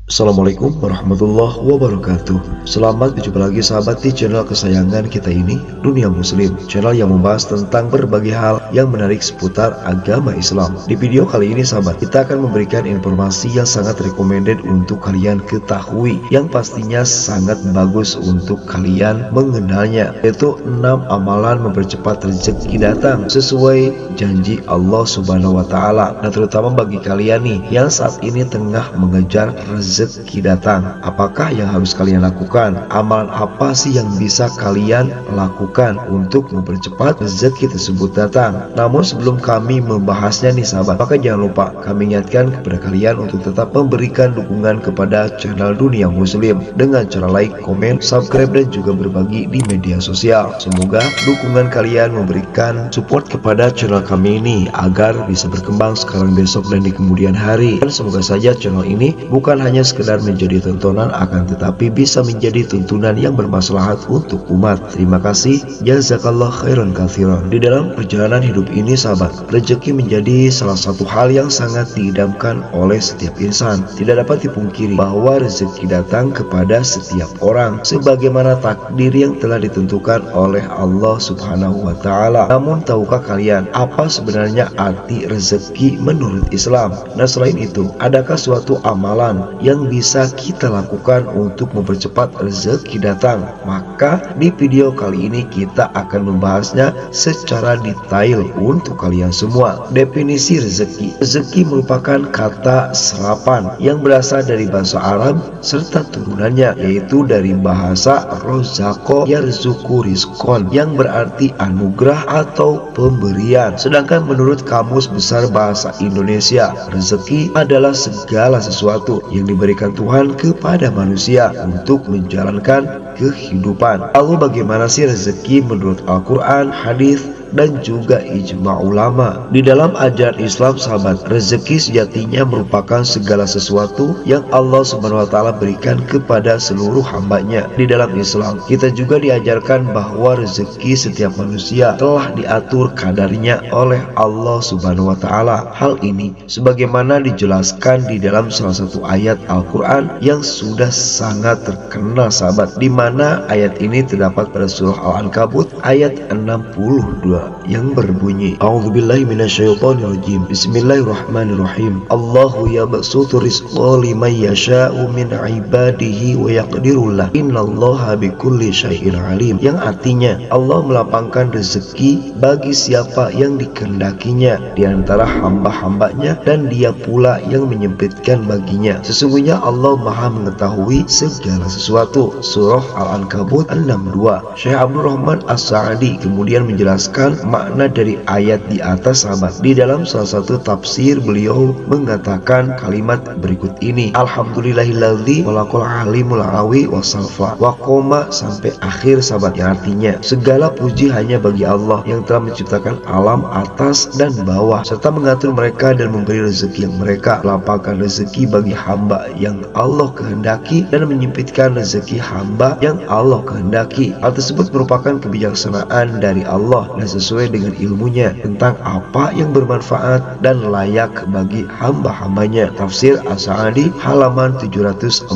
Assalamualaikum warahmatullahi wabarakatuh. Selamat berjumpa lagi sahabat di channel kesayangan kita ini, Dunia Muslim, channel yang membahas tentang berbagai hal yang menarik seputar agama Islam. Di video kali ini sahabat, kita akan memberikan informasi yang sangat recommended untuk kalian ketahui, yang pastinya sangat bagus untuk kalian mengenalnya, yaitu 6 amalan mempercepat rezeki datang sesuai janji Allah Subhanahu wa Ta'ala. Nah, terutama bagi kalian nih yang saat ini tengah mengejar rezeki datang, apakah yang harus kalian lakukan? Amalan apa sih yang bisa kalian lakukan untuk mempercepat rezeki tersebut datang? Namun sebelum kami membahasnya nih sahabat, maka jangan lupa kami ingatkan kepada kalian untuk tetap memberikan dukungan kepada channel Dunia Muslim dengan cara like, komen, subscribe, dan juga berbagi di media sosial. Semoga dukungan kalian memberikan support kepada channel kami ini agar bisa berkembang sekarang, besok, dan di kemudian hari. Dan semoga saja channel ini bukan hanya sekedar menjadi tontonan, akan tetapi bisa menjadi tuntunan yang bermaslahat untuk umat. Terima kasih, jazakallah khairan katsiran. Di dalam perjalanan hidup ini sahabat, rezeki menjadi salah satu hal yang sangat diidamkan oleh setiap insan. Tidak dapat dipungkiri bahwa rezeki datang kepada setiap orang sebagaimana takdir yang telah ditentukan oleh Allah Subhanahu wa Ta'ala. Namun tahukah kalian apa sebenarnya arti rezeki menurut Islam? Nah, selain itu, adakah suatu amalan yang bisa kita lakukan untuk mempercepat rezeki datang? Maka di video kali ini kita akan membahasnya secara detail untuk kalian semua. Definisi rezeki. Rezeki merupakan kata serapan yang berasal dari bahasa Arab serta turunannya, yaitu dari bahasa rozako yarzuku rizkon, yang berarti anugerah atau pemberian. Sedangkan menurut Kamus Besar Bahasa Indonesia, rezeki adalah segala sesuatu yang diberikan Tuhan kepada manusia untuk menjalankan kehidupan. Lalu bagaimana sih rezeki menurut Al-Quran, hadis, dan juga ijma ulama? Di dalam ajaran Islam sahabat, rezeki sejatinya merupakan segala sesuatu yang Allah Subhanahu wa Ta'ala berikan kepada seluruh hambanya. Di dalam Islam kita juga diajarkan bahwa rezeki setiap manusia telah diatur kadarnya oleh Allah Subhanahu wa Ta'ala. Hal ini sebagaimana dijelaskan di dalam salah satu ayat Al-Quran yang sudah sangat terkenal sahabat, di mana ayat ini terdapat pada surah Al-Ankabut ayat 62 yang berbunyi, A'udzubillahi minasyaitonirrajim, Bismillahirrahmanirrahim, Allahu yabsutu rizqa liman yasha'u min ibadihi wa yaqdiru lah, innallaha bikulli syai'in alim. Yang artinya, Allah melapangkan rezeki bagi siapa yang dikehendakinya di antara hamba-hambanya, dan Dia pula yang menyempitkan baginya. Sesungguhnya Allah Maha mengetahui segala sesuatu. Surah Al-Ankabut 62. Syekh Abdul Rahman As-Sa'di kemudian menjelaskan makna dari ayat di atas sahabat. Di dalam salah satu tafsir beliau mengatakan kalimat berikut ini, Alhamdulillahilladzi khalaqal alimul awi wasalfa wa qoma, sampai akhir sahabat, yang artinya segala puji hanya bagi Allah yang telah menciptakan alam atas dan bawah serta mengatur mereka dan memberi rezeki yang mereka lapangkan rezeki bagi hamba yang Allah kehendaki dan menyempitkan rezeki hamba yang Allah kehendaki. Hal tersebut merupakan kebijaksanaan dari Allah dan sesuai dengan ilmunya tentang apa yang bermanfaat dan layak bagi hamba-hambanya. Tafsir As-Sa'di halaman 746.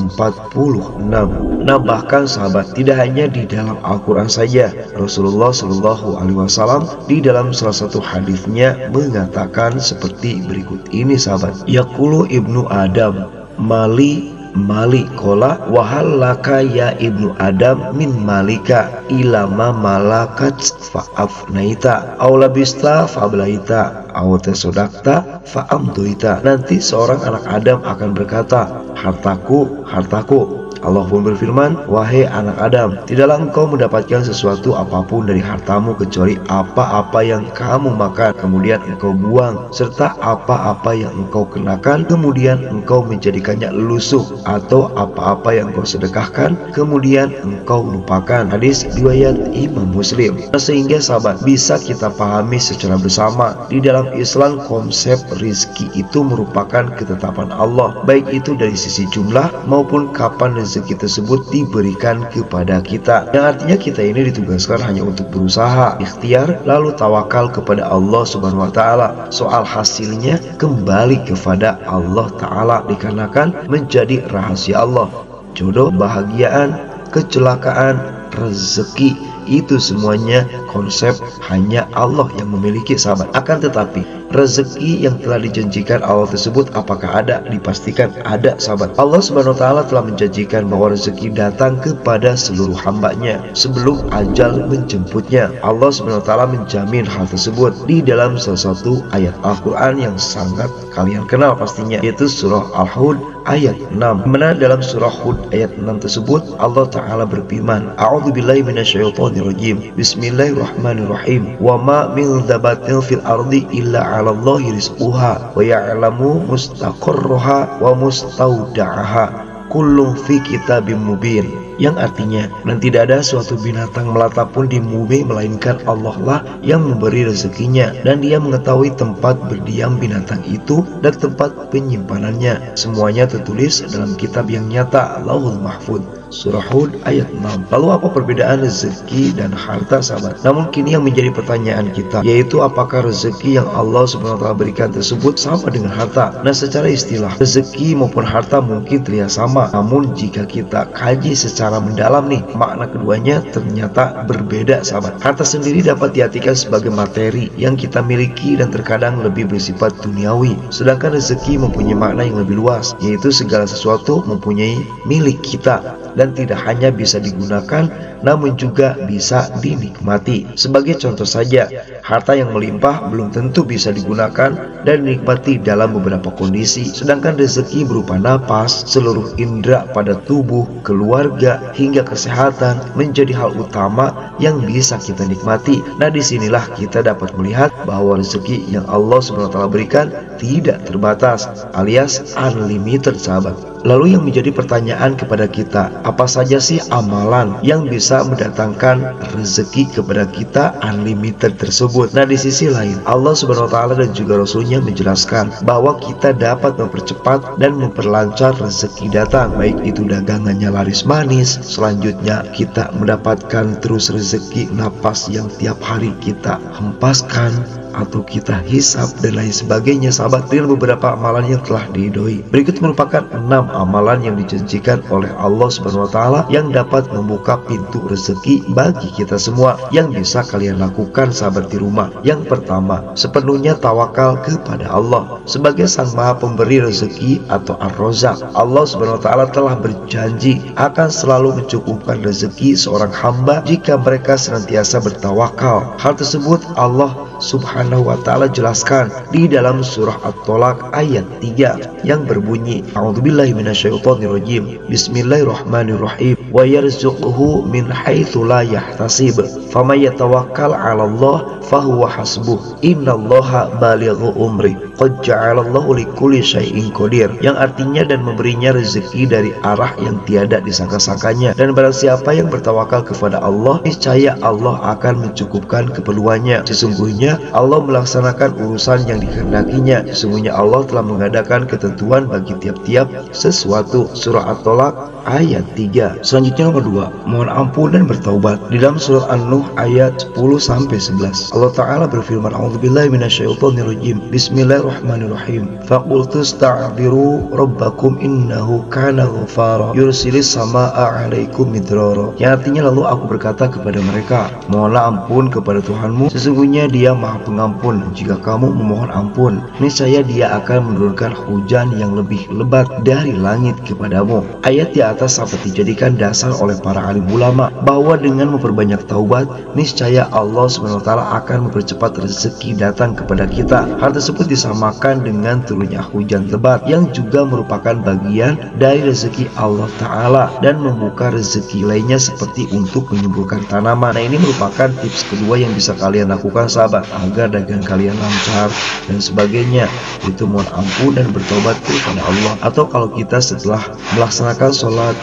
Nah, bahkan sahabat, tidak hanya di dalam Al-Quran saja, Rasulullah SAW di dalam salah satu hadisnya mengatakan seperti berikut ini sahabat, Yaqulu ibnu Adam mali kola wahallaka ya ibnu Adam min malika ilama malakat fa'afnaita aulabista fa'ablaita awtasodakta fa'amduita. Nanti seorang anak Adam akan berkata, hartaku, hartaku. Allah pun berfirman, wahai anak Adam, tidaklah engkau mendapatkan sesuatu apapun dari hartamu kecuali apa-apa yang kamu makan kemudian engkau buang, serta apa-apa yang engkau kenakan kemudian engkau menjadikannya lusuh, atau apa-apa yang engkau sedekahkan kemudian engkau lupakan. Hadis riwayat Imam Muslim. Sehingga sahabat, bisa kita pahami secara bersama, di dalam Islam konsep rizki itu merupakan ketetapan Allah, baik itu dari sisi jumlah maupun kapan rezeki rezeki tersebut diberikan kepada kita. Yang artinya kita ini ditugaskan hanya untuk berusaha, ikhtiar, lalu tawakal kepada Allah Subhanahu wa Ta'ala. Soal hasilnya kembali kepada Allah Ta'ala, dikarenakan menjadi rahasia Allah. Jodoh, bahagiaan, kecelakaan, rezeki, itu semuanya konsep hanya Allah yang memiliki, sahabat. Akan tetapi rezeki yang telah dijanjikan Allah tersebut apakah ada? Dipastikan ada, sahabat. Allah Subhanahu wa Ta'ala telah menjanjikan bahwa rezeki datang kepada seluruh hambanya sebelum ajal menjemputnya. Allah Subhanahu wa Ta'ala menjamin hal tersebut di dalam salah satu ayat Al-Quran yang sangat kalian kenal pastinya, yaitu surah Al-Hud ayat 6. Mana dalam surah Hud ayat 6 tersebut Allah Ta'ala berfirman, A'udzubillahi minasyaitonirrajim, Bismillahirrahmanirrahim, wa ma min dabatin fil ardi illa 'alallahi rizquha wa ya'lamu mustaqarraha wa mustaudaha kullun fi kitabim mubin. Yang artinya, dan tidak ada suatu binatang melata pun di bumi melainkan Allah lah yang memberi rezekinya, dan Dia mengetahui tempat berdiam binatang itu dan tempat penyimpanannya. Semuanya tertulis dalam kitab yang nyata, Lauhul Mahfuz. Surah Hud ayat 6. Lalu apa perbedaan rezeki dan harta, sahabat? Namun kini yang menjadi pertanyaan kita, yaitu apakah rezeki yang Allah Subhanahu wa Ta'ala berikan tersebut sama dengan harta? Nah, secara istilah rezeki maupun harta mungkin terlihat sama, namun jika kita kaji secara mendalam nih, makna keduanya ternyata berbeda, sahabat. Harta sendiri dapat diartikan sebagai materi yang kita miliki dan terkadang lebih bersifat duniawi, sedangkan rezeki mempunyai makna yang lebih luas, yaitu segala sesuatu mempunyai milik kita dan tidak hanya bisa digunakan namun juga bisa dinikmati. Sebagai contoh saja, harta yang melimpah belum tentu bisa digunakan dan dinikmati dalam beberapa kondisi, sedangkan rezeki berupa napas, seluruh indera pada tubuh, keluarga, hingga kesehatan menjadi hal utama yang bisa kita nikmati. Nah, disinilah kita dapat melihat bahwa rezeki yang Allah SWT berikan tidak terbatas, alias unlimited, sahabat. Lalu yang menjadi pertanyaan kepada kita, apa saja sih amalan yang bisa mendatangkan rezeki kepada kita unlimited tersebut? Nah, di sisi lain Allah Subhanahu wa Ta'ala dan juga Rasulnya menjelaskan bahwa kita dapat mempercepat dan memperlancar rezeki datang, baik itu dagangannya laris manis, selanjutnya kita mendapatkan terus rezeki napas yang tiap hari kita hempaskan atau kita hisap dan lain sebagainya, sahabat, dengan beberapa amalan yang telah diridhoi. Berikut merupakan 6 amalan yang dijanjikan oleh Allah Subhanahu wa Ta'ala yang dapat membuka pintu rezeki bagi kita semua yang bisa kalian lakukan, sahabat, di rumah. Yang pertama, sepenuhnya tawakal kepada Allah sebagai Sang Maha Pemberi rezeki atau Ar-Razzaq. Allah Subhanahu wa Ta'ala telah berjanji akan selalu mencukupkan rezeki seorang hamba jika mereka senantiasa bertawakal. Hal tersebut Allah Subhanahu wa Ta'ala jelaskan di dalam surah At-Tolaq ayat 3 yang berbunyi, A'udzubillahi minasyaitonirrajim, Bismillahirrahmanirrahim, wa yarzuquhu min haitsu la yahtasib, faman yatawakkal 'ala Allah fahuwa hasbuh, innallaha balighu umri, qad ja'alallahu likulli syai'in qadir. Yang artinya, dan memberinya rezeki dari arah yang tiada disangka-sangkanya, dan barang siapa yang bertawakal kepada Allah, niscaya Allah akan mencukupkan keperluannya. Sesungguhnya Allah melaksanakan urusan yang dikehendakinya. Sesungguhnya Allah telah mengadakan ketentuan bagi tiap-tiap sesuatu. Surah At-Tolaq ayat 3. Selanjutnya nomor 2, mohon ampun dan bertaubat. Di dalam surah An-Nuh ayat 10-11 Allah Ta'ala berfirman, A'udzubillahi minasyaitonirrajim, Bismillahirrahmanirrahim, faqultu sta'biru rabbakum innahu kana ghafara yursilis samaa'a 'alaikum midrara. Yang artinya, lalu aku berkata kepada mereka, mohonlah ampun kepada Tuhanmu, sesungguhnya Dia Maha Pengampun. Jika kamu memohon ampun, niscaya Dia akan menurunkan hujan yang lebih lebat dari langit kepadamu. Ayat di atas dapat dijadikan dasar oleh para alim ulama bahwa dengan memperbanyak taubat, niscaya Allah SWT akan mempercepat rezeki datang kepada kita. Hal tersebut disamakan dengan turunnya hujan lebat yang juga merupakan bagian dari rezeki Allah Ta'ala dan membuka rezeki lainnya seperti untuk menyembuhkan tanaman. Nah, ini merupakan tips kedua yang bisa kalian lakukan, sahabat, agar dagang kalian lancar dan sebagainya. Itu mohon ampun dan bertobat kepada Allah. Atau kalau kita setelah melaksanakan sholat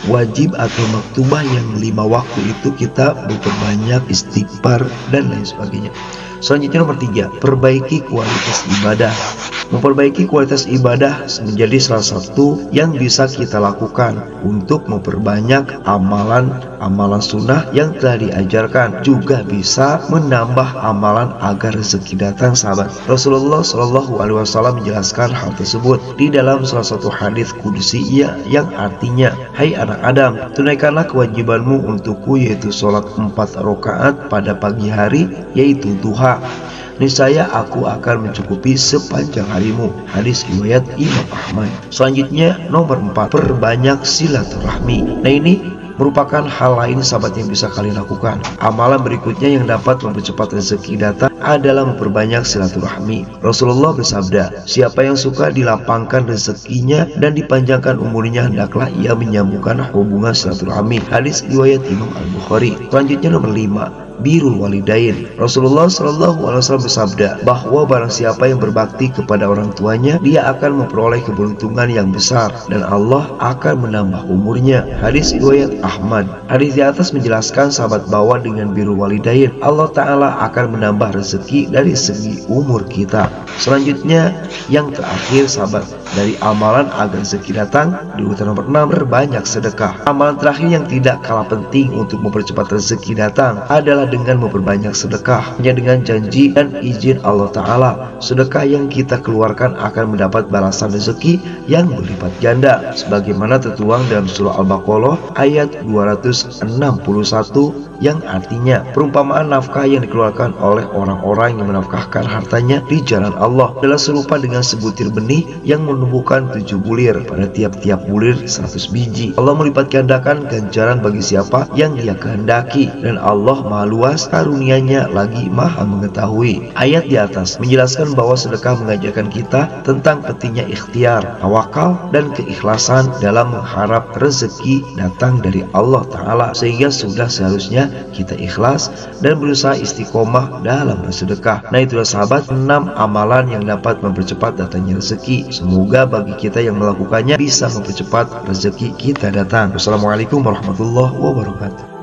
wajib atau maktubah yang 5 waktu itu, kita memperbanyak istighfar dan lain sebagainya. Selanjutnya nomor 3, perbaiki kualitas ibadah. Memperbaiki kualitas ibadah menjadi salah satu yang bisa kita lakukan untuk memperbanyak amalan sunnah yang telah diajarkan. Juga bisa menambah amalan agar rezeki datang, sahabat. Rasulullah Shallallahu Alaihi Wasallam menjelaskan hal tersebut di dalam salah satu hadis kudusi yang artinya, "Hai anak Adam, tunaikanlah kewajibanmu untukku, yaitu sholat 4 rakaat pada pagi hari, yaitu duha. Niscaya aku akan mencukupi sepanjang harimu." Hadis riwayat Imam Ahmad. Selanjutnya nomor 4, perbanyak silaturahmi. Nah, ini merupakan hal lain, sahabat, yang bisa kalian lakukan. Amalan berikutnya yang dapat mempercepat rezeki datang adalah memperbanyak silaturahmi. Rasulullah bersabda, "Siapa yang suka dilapangkan rezekinya dan dipanjangkan umurnya, hendaklah ia menyambungkan hubungan silaturahmi." Hadis riwayat Imam Al-Bukhari. Selanjutnya nomor 5, birrul walidain. Rasulullah Shallallahu Alaihi Wasallam bersabda bahwa barang siapa yang berbakti kepada orang tuanya, dia akan memperoleh keberuntungan yang besar dan Allah akan menambah umurnya. Hadis riwayat Ahmad. Hadis di atas menjelaskan, sahabat, bahwa dengan birrul walidain Allah Ta'ala akan menambah rezeki dari segi umur kita. Selanjutnya yang terakhir, sahabat, dari amalan agar rezeki datang di urutan nomor 6, berbanyak sedekah. Amalan terakhir yang tidak kalah penting untuk mempercepat rezeki datang adalah dengan memperbanyak sedekah, hanya dengan janji dan izin Allah Ta'ala. Sedekah yang kita keluarkan akan mendapat balasan rezeki yang berlipat ganda, sebagaimana tertuang dalam surah Al-Baqarah ayat 261, yang artinya, perumpamaan nafkah yang dikeluarkan oleh orang-orang yang menafkahkan hartanya di jalan Allah adalah serupa dengan sebutir benih yang menumbuhkan 7 bulir, pada tiap-tiap bulir 100 biji. Allah melipat gandakan ganjaran bagi siapa yang Dia kehendaki, dan Allah Maha luas karunia-Nya lagi Maha mengetahui. Ayat di atas menjelaskan bahwa sedekah mengajarkan kita tentang pentingnya ikhtiar, tawakal, dan keikhlasan dalam mengharap rezeki datang dari Allah Ta'ala, sehingga sudah seharusnya kita ikhlas dan berusaha istiqomah dalam bersedekah. Nah, itulah, sahabat, 6 amalan yang dapat mempercepat datangnya rezeki. Semoga bagi kita yang melakukannya bisa mempercepat rezeki kita datang. Wassalamualaikum warahmatullahi wabarakatuh.